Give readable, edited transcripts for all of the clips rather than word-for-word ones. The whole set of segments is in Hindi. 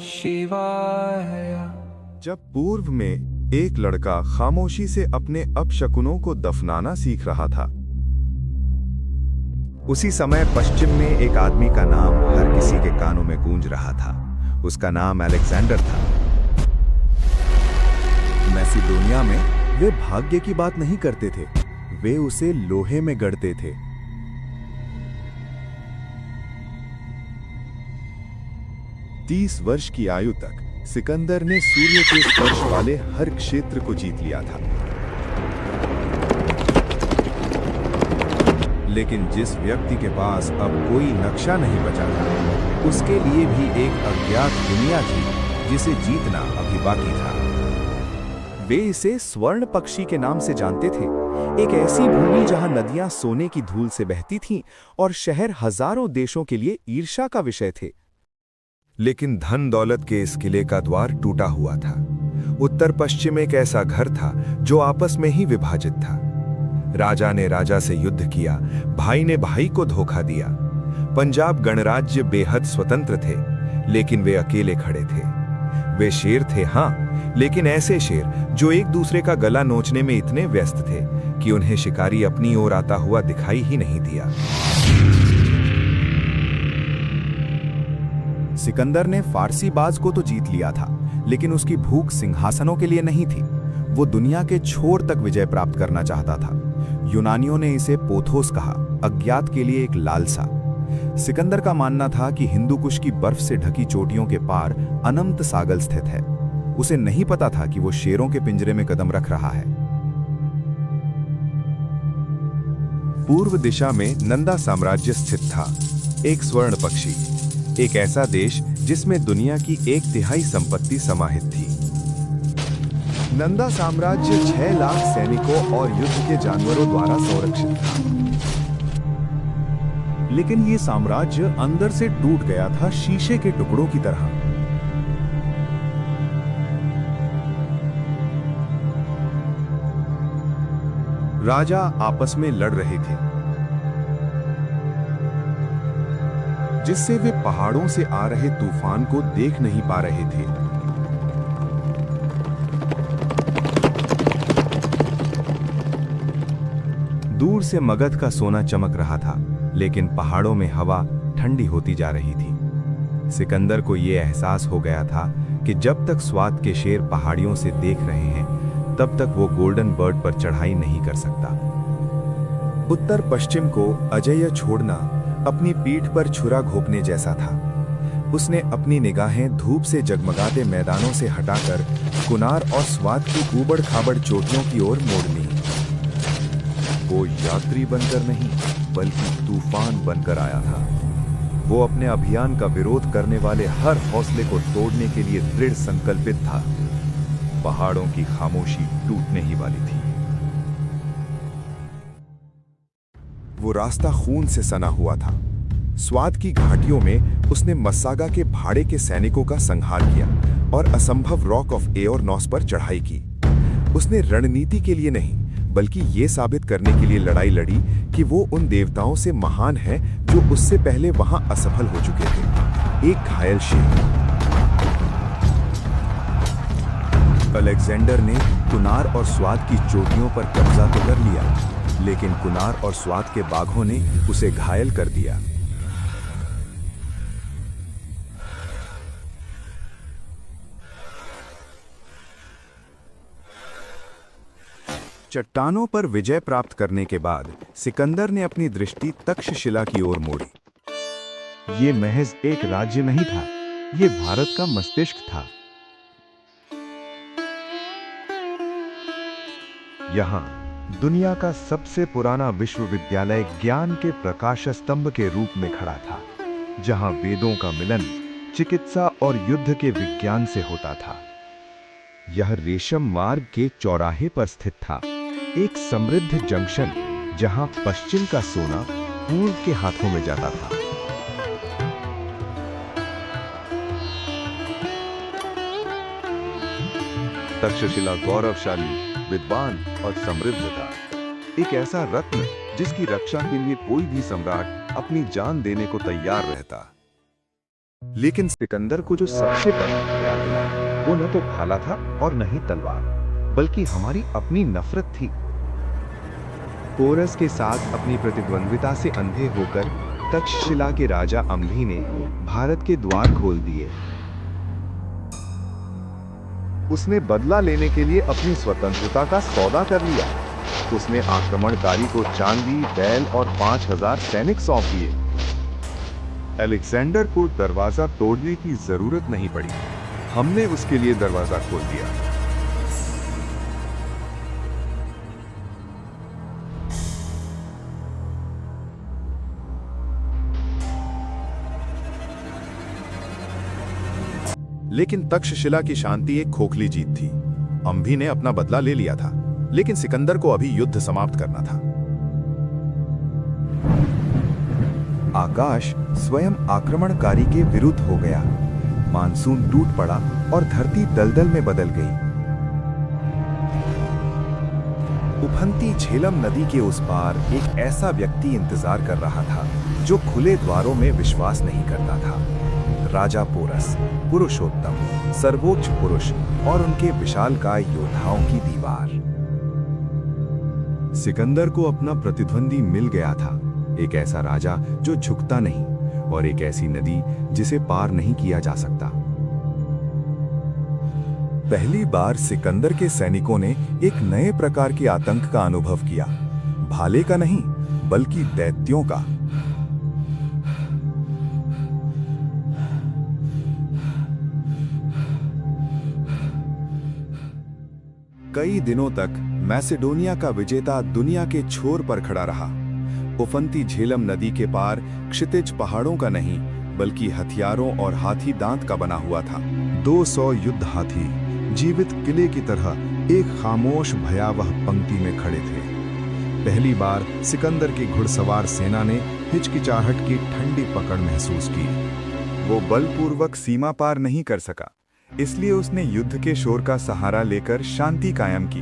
शिवाय। जब पूर्व में एक लड़का खामोशी से अपने अपशकुनों को दफनाना सीख रहा था, उसी समय पश्चिम में एक आदमी का नाम हर किसी के कानों में गूंज रहा था। उसका नाम अलेक्जेंडर था। मैसिडोनिया में वे भाग्य की बात नहीं करते थे, वे उसे लोहे में गढ़ते थे। 30 वर्ष की आयु तक सिकंदर ने सूर्य के स्पर्श वाले हर क्षेत्र को जीत लिया था। लेकिन जिस व्यक्ति के पास अब कोई नक्शा नहीं बचा था, उसके लिए भी एक अज्ञात दुनिया थी जिसे जीतना अभी बाकी था। वे इसे स्वर्ण पक्षी के नाम से जानते थे, एक ऐसी भूमि जहां नदियां सोने की धूल से बहती थीं और शहर हजारों देशों के लिए ईर्ष्या का विषय थे। लेकिन धन दौलत के इस किले का द्वार टूटा हुआ था। उत्तर पश्चिम एक ऐसा घर था जो आपस में ही विभाजित था। राजा ने राजा से युद्ध किया, भाई ने भाई को धोखा दिया। पंजाब गणराज्य बेहद स्वतंत्र थे, लेकिन वे अकेले खड़े थे। वे शेर थे, हाँ, लेकिन ऐसे शेर जो एक दूसरे का गला नोचने में इतने व्यस्त थे कि उन्हें शिकारी अपनी ओर आता हुआ दिखाई ही नहीं दिया। सिकंदर ने फारसी बाज को तो जीत लिया था, लेकिन उसकी भूख सिंहासनों के लिए नहीं थी। वो दुनिया के छोर तक विजय प्राप्त करना चाहता था। यूनानियों ने इसे पोथोस कहा, अज्ञात के लिए एक लालसा। सिकंदर का मानना था कि हिंदू कुश की बर्फ से ढकी चोटियों के पार अनंत सागल स्थित है। उसे नहीं पता था कि वो शेरों के पिंजरे में कदम रख रहा है। पूर्व दिशा में नंदा साम्राज्य स्थित था, एक स्वर्ण पक्षी, एक ऐसा देश जिसमें दुनिया की 1/3 संपत्ति समाहित थी। नंदा साम्राज्य 6 लाख सैनिकों और युद्ध के जानवरों द्वारा संरक्षित था। लेकिन ये साम्राज्य अंदर से टूट गया था, शीशे के टुकड़ों की तरह। राजा आपस में लड़ रहे थे, जिससे वे पहाड़ों से आ रहे तूफान को देख नहीं पा रहे थे। दूर से मगध का सोना चमक रहा था, लेकिन पहाड़ों में हवा ठंडी होती जा रही थी। सिकंदर को यह एहसास हो गया था कि जब तक स्वात के शेर पहाड़ियों से देख रहे हैं, तब तक वो गोल्डन बर्ड पर चढ़ाई नहीं कर सकता। उत्तर पश्चिम को अजेय छोड़ना अपनी पीठ पर छुरा घोंपने जैसा था। उसने अपनी निगाहें धूप से जगमगाते मैदानों से हटाकर कुनार और स्वात की ऊबड़ खाबड़ चोटियों की ओर मोड़ ली। वो यात्री बनकर नहीं, बल्कि तूफान बनकर आया था। वो अपने अभियान का विरोध करने वाले हर हौसले को तोड़ने के लिए दृढ़ संकल्पित था। पहाड़ों की खामोशी टूटने ही वाली थी। वो रास्ता खून से सना हुआ था। स्वात की घाटियों में उसने मस्सागा के भाड़े के सैनिकों का संहार किया और असंभव रॉक ऑफ एओरनॉस पर चढ़ाई की। उसने रणनीति के लिए नहीं, बल्कि ये साबित करने के लिए लड़ाई लड़ी कि वो उन देवताओं से महान है जो उससे पहले वहां असफल हो चुके थे। एक घायल शेर। अलेक्जेंडर ने कुनार और स्वात की चोटियों पर कब्जा तो कर लिया, लेकिन कुनार और स्वात के बाघों ने उसे घायल कर दिया। चट्टानों पर विजय प्राप्त करने के बाद सिकंदर ने अपनी दृष्टि तक्षशिला की ओर मोड़ी। ये महज एक राज्य नहीं था, ये भारत का मस्तिष्क था। यहाँ दुनिया का सबसे पुराना विश्वविद्यालय ज्ञान के प्रकाश स्तंभ के रूप में खड़ा था, जहां वेदों का मिलन चिकित्सा और युद्ध के विज्ञान से होता था। यह रेशम मार्ग के चौराहे पर स्थित था, एक समृद्ध जंक्शन जहां पश्चिम का सोना पूर्व के हाथों में जाता था। तक्षशिला गौरवशाली, विद्वान और समृद्ध था, एक ऐसा रत्न जिसकी रक्षा के लिए कोई भी सम्राट अपनी जान देने को तैयार रहता। लेकिन सिकंदर को जो सबसे बड़ा हथियार मिला वो न तो भाला था और न ही तलवार, बल्कि हमारी अपनी नफरत थी। पोरस के साथ अपनी प्रतिद्वंद्विता से अंधे होकर तक्षशिला के राजा अम्भी ने भारत के द्वार खोल दिए। उसने बदला लेने के लिए अपनी स्वतंत्रता का सौदा कर लिया। उसने आक्रमणकारी को चांदी, बैल और 5000 सैनिक सौंप दिए। अलेक्जेंडर को दरवाजा तोड़ने की जरूरत नहीं पड़ी, हमने उसके लिए दरवाजा खोल दिया। लेकिन तक्षशिला की शांति एक खोखली जीत थी। अम्भी ने अपना बदला ले लिया था, लेकिन सिकंदर को अभी युद्ध समाप्त करना था। आकाश स्वयं आक्रमणकारी के विरुद्ध हो गया। मानसून टूट पड़ा और धरती दलदल में बदल गई। उफनती झेलम नदी के उस पार एक ऐसा व्यक्ति इंतजार कर रहा था जो खुले द्वारों में विश्वास नहीं करता था। राजा पोरस, पुरुषोत्तम, सर्वोच्च पुरुष और उनके विशालकाय योद्धाओं की दीवार। सिकंदर को अपना प्रतिद्वंदी मिल गया था, एक ऐसा राजा जो झुकता नहीं और एक ऐसी नदी जिसे पार नहीं किया जा सकता। पहली बार सिकंदर के सैनिकों ने एक नए प्रकार के आतंक का अनुभव किया, भाले का नहीं बल्कि दैत्यों का। कई दिनों तक मैसेडोनिया का विजेता दुनिया के छोर पर खड़ा रहा। उफनती झेलम नदी के पार क्षितिज पहाड़ों का नहीं बल्कि हथियारों और हाथी दांत का बना हुआ था। 200 युद्ध हाथी जीवित किले की तरह एक खामोश भयावह पंक्ति में खड़े थे। पहली बार सिकंदर की घुड़सवार सेना ने हिचकिचाहट की ठंडी पकड़ महसूस की। वो बलपूर्वक सीमा पार नहीं कर सका, इसलिए उसने युद्ध के शोर का सहारा लेकर शांति कायम की।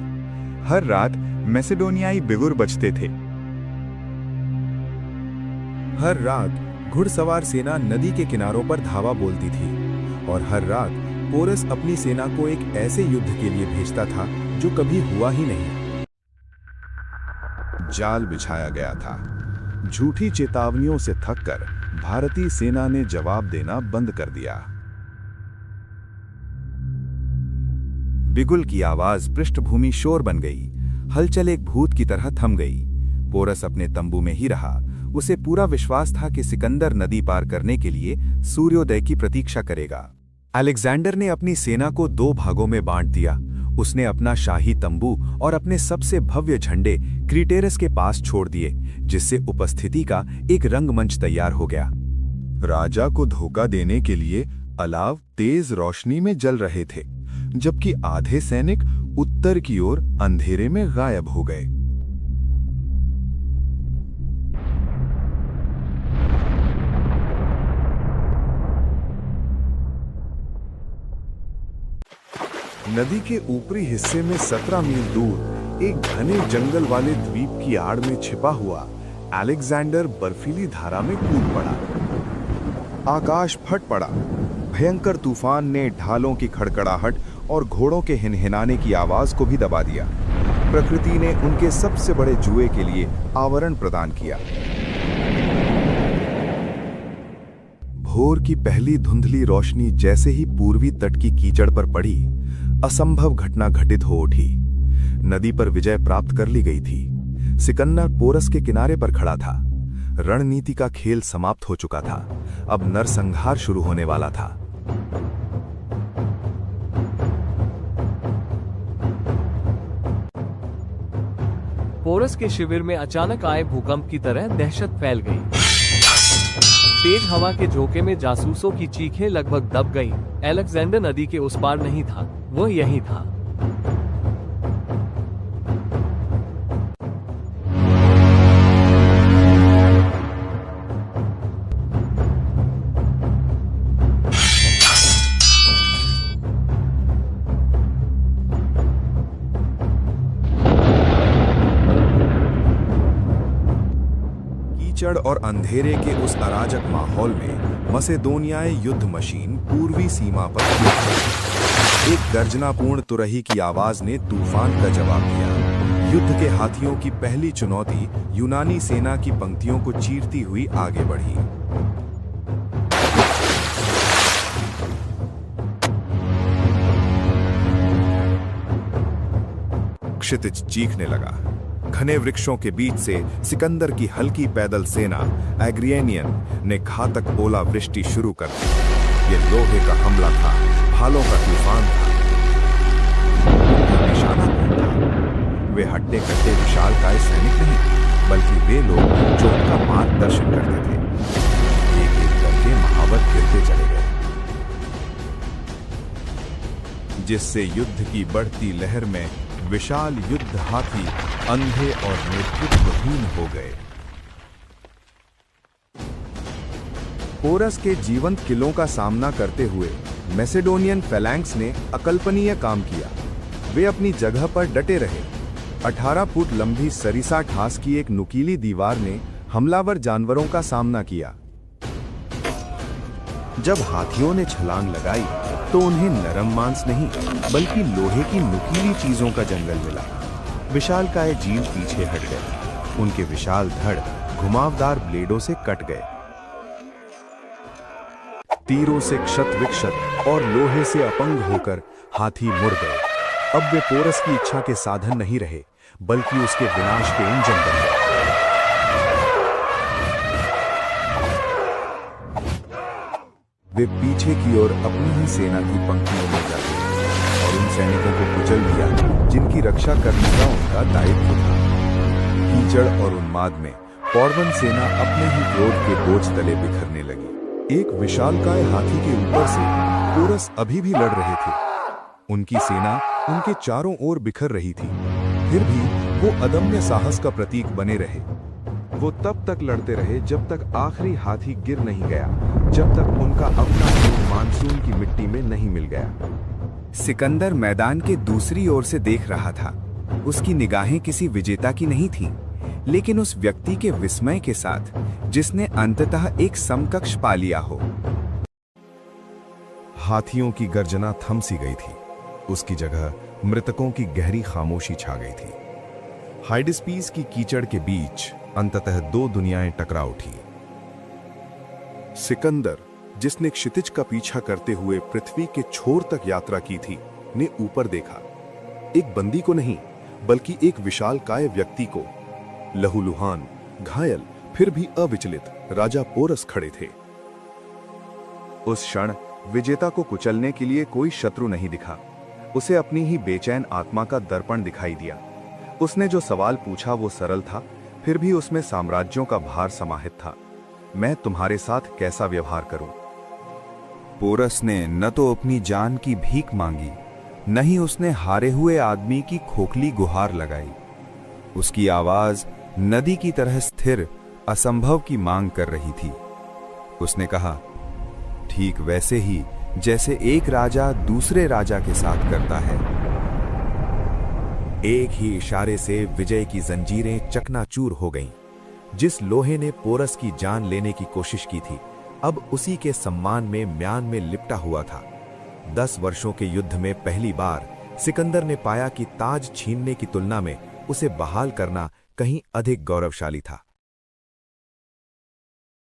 हर रात मैसेडोनियाई बिगुर बजते थे। हर रात घुड़सवार सेना नदी के किनारों पर धावा बोलती थी और हर रात पोरस अपनी सेना को एक ऐसे युद्ध के लिए भेजता था जो कभी हुआ ही नहीं। जाल बिछाया गया था। झूठी चेतावनियों से थककर भारतीय सेना ने जवाब देना बंद कर दिया। बिगुल की आवाज पृष्ठभूमि शोर बन गई। हलचल एक भूत की तरह थम गई। पोरस अपने तंबू में ही रहा। उसे पूरा विश्वास था कि सिकंदर नदी पार करने के लिए सूर्योदय की प्रतीक्षा करेगा। अलेक्जेंडर ने अपनी सेना को 2 भागों में बांट दिया। उसने अपना शाही तंबू और अपने सबसे भव्य झंडे क्रीटेरस के पास छोड़ दिए, जिससे उपस्थिति का एक रंगमंच तैयार हो गया। राजा को धोखा देने के लिए अलाव तेज रोशनी में जल रहे थे, जबकि आधे सैनिक उत्तर की ओर अंधेरे में गायब हो गए। नदी के ऊपरी हिस्से में 17 मील दूर एक घने जंगल वाले द्वीप की आड़ में छिपा हुआ अलेक्जेंडर बर्फीली धारा में कूद पड़ा। आकाश फट पड़ा। भयंकर तूफान ने ढालों की खड़खड़ाहट और घोड़ों के हिनहिनाने की आवाज को भी दबा दिया। प्रकृति ने उनके सबसे बड़े जुए के लिए आवरण प्रदान किया। भोर की पहली धुंधली रोशनी जैसे ही पूर्वी तट की कीचड़ पर पड़ी, असंभव घटना घटित हो उठी। नदी पर विजय प्राप्त कर ली गई थी। सिकंदर पोरस के किनारे पर खड़ा था। रणनीति का खेल समाप्त हो चुका था। अब नरसंहार शुरू होने वाला था। पोरस के शिविर में अचानक आए भूकंप की तरह दहशत फैल गई। तेज हवा के झोंके में जासूसों की चीखें लगभग दब गईं। अलेक्जेंडर नदी के उस पार नहीं था, वो यहीं था। कीचड़ कीचड़ और अंधेरे के उस अराजक माहौल में मसेदोनियाई युद्ध मशीन पूर्वी सीमा पर एक गर्जनापूर्ण तुरही की आवाज ने तूफान का जवाब दिया। युद्ध के हाथियों की पहली चुनौती यूनानी सेना की पंक्तियों को चीरती हुई आगे बढ़ी। क्षितिज चीखने लगा। घने वृक्षों के बीच से सिकंदर की हल्की पैदल सेना एग्रियनियन ने घातक ओलावृष्टि शुरू कर दी। ये लोहे का हमला था, भालों का तूफान था। निशाना कौन था? वे हट्टे कट्टे विशालकाय सैनिक नहीं, बल्कि वे लोग जो उनका मार्गदर्शन करते थे। एक एक करके महावत गिरते चले गए, जिससे युद्ध की बढ़ती लहर में विशाल युद्ध हाथी अंधे और नेतृत्वहीन हो गए। पोरस के जीवंत किलों का सामना करते हुए मैसेडोनियन फैलैंक्स ने अकल्पनीय काम किया। वे अपनी जगह पर डटे रहे। 18 फुट लंबी सरिसा ठास की एक नुकीली दीवार ने हमलावर जानवरों का सामना किया। जब हाथियों ने छलांग लगाई तो उन्हें नरम मांस नहीं, बल्कि लोहे की नुकीली चीजों का जंगल मिला। विशालकाय जीव पीछे हट गए। उनके विशाल धड़ घुमावदार ब्लेडों से कट गए। तीरों से क्षत विक्षत और लोहे से अपंग होकर हाथी मुड़ गए। अब वे पोरस की इच्छा के साधन नहीं रहे, बल्कि उसके विनाश के इंजन बन गए। वे पीछे की ओर अपनी ही सेना की पंक्तियों में जाते और उन सैनिकों को कुचल दिया जिनकी रक्षा करने का उनका दायित्व था। कीचड़ और उन्माद में पौरवन सेना अपने ही क्रोध के बोझ तले बिखरने लगी। एक विशालकाय हाथी के ऊपर से पोरस अभी भी लड़ रहे थे। उनकी सेना उनके चारों ओर बिखर रही थी, फिर भी वो अदम्य साहस का प्रतीक बने रहे। वो तब तक लड़ते रहे जब तक आखिरी हाथी गिर नहीं गया, जब तक उनका अपना खून मानसून की मिट्टी में नहीं मिल गया। सिकंदर मैदान के दूसरी ओर से देख रहा था। उसकी निगाहें किसी विजेता की नहीं थीं, लेकिन उस व्यक्ति के विस्मय के साथ जिसने अंततः एक समकक्ष पा लिया हो। हाथियों की गर्जना थम सी गई थी। उसकी जगह मृतकों की गहरी खामोशी छा गई थी। हाइडिस्पीस की कीचड़ के बीच अंततः दो दुनियाएं टकरा उठी। सिकंदर, जिसने क्षितिज का पीछा करते हुए पृथ्वी के छोर तक यात्रा की थी, ने ऊपर देखा। एक बंदी को नहीं, बल्कि एक विशालकाय व्यक्ति को। लहूलुहान, घायल, फिर भी अविचलित राजा पोरस खड़े थे। उस क्षण विजेता को कुचलने के लिए कोई शत्रु नहीं दिखा। उसे अपनी ही बेचैन आत्मा का दर्पण दिखाई दिया। उसने जो सवाल पूछा वो सरल था, फिर भी उसमें साम्राज्यों का भार समाहित था। मैं तुम्हारे साथ कैसा व्यवहार करूं? पोरस ने न तो अपनी जान की भीख मांगी, न ही उसने हारे हुए आदमी की खोखली गुहार लगाई। उसकी आवाज नदी की तरह स्थिर, असंभव की मांग कर रही थी। उसने कहा, ठीक वैसे ही जैसे एक राजा दूसरे राजा के साथ करता है। एक ही इशारे से विजय की जंजीरें चकनाचूर हो गईं। जिस लोहे ने पोरस की जान लेने की कोशिश की थी, अब उसी के सम्मान में म्यान में लिपटा हुआ था। 10 वर्षों के युद्ध में पहली बार सिकंदर ने पाया कि ताज छीनने की तुलना में उसे बहाल करना कहीं अधिक गौरवशाली था।